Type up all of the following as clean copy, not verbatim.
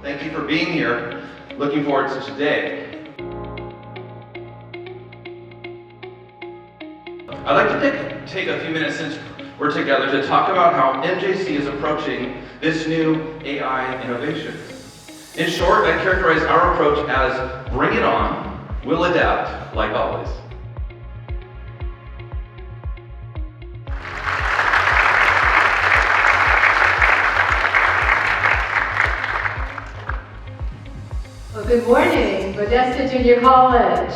Thank you for being here. Looking forward to today. I'd like to take a few minutes since we're together to talk about how MJC is approaching this new AI innovation. In short, I characterize our approach as bring it on, we'll adapt, like always. Well, good morning, Modesto Junior College.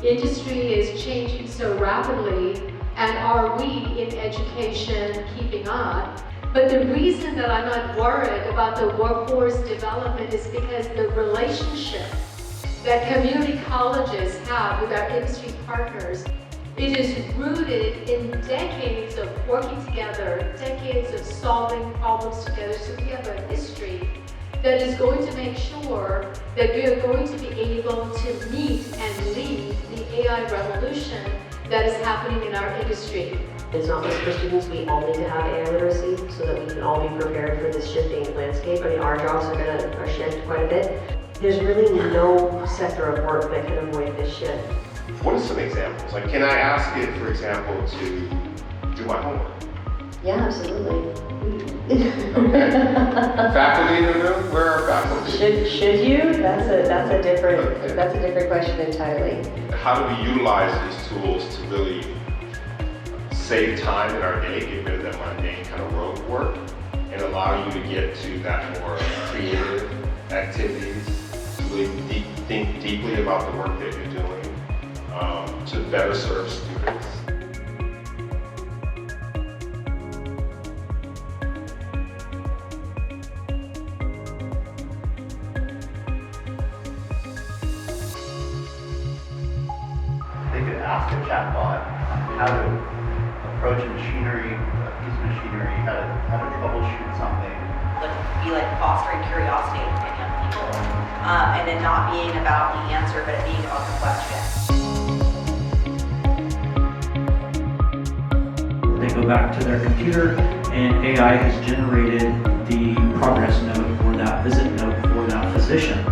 Industry is changing so rapidly, and are we in education keeping up? But the reason that I'm not worried about the workforce development is because the relationship that community colleges have with our industry partners, it is rooted in decades of working together, decades of solving problems together. So we have a history that is going to make sure that we are going to be able to meet and lead the AI revolution that is happening in our industry. It's not just for students, we all need to have AI literacy so that we can all be prepared for this shifting landscape. I mean, our jobs are shift quite a bit. There's really no sector of work that can avoid this shift. What are some examples? Like, can I ask it, for example, to do my homework? Yeah, absolutely. Okay. Faculty in the room? Where are faculty? Should you? That's a different question entirely. How do we utilize these tools to really save time in our day, get rid of that mundane kind of rote work, and allow you to get to that more creative activities, to really think deeply about the work that you're doing, to better serve students? They could ask a chatbot how to approach a machinery, a piece of machinery, how to troubleshoot something. Be like fostering curiosity in young people, and then not being about the answer, but it being about the question. They go back to their computer and AI has generated the progress note or that visit note for that physician.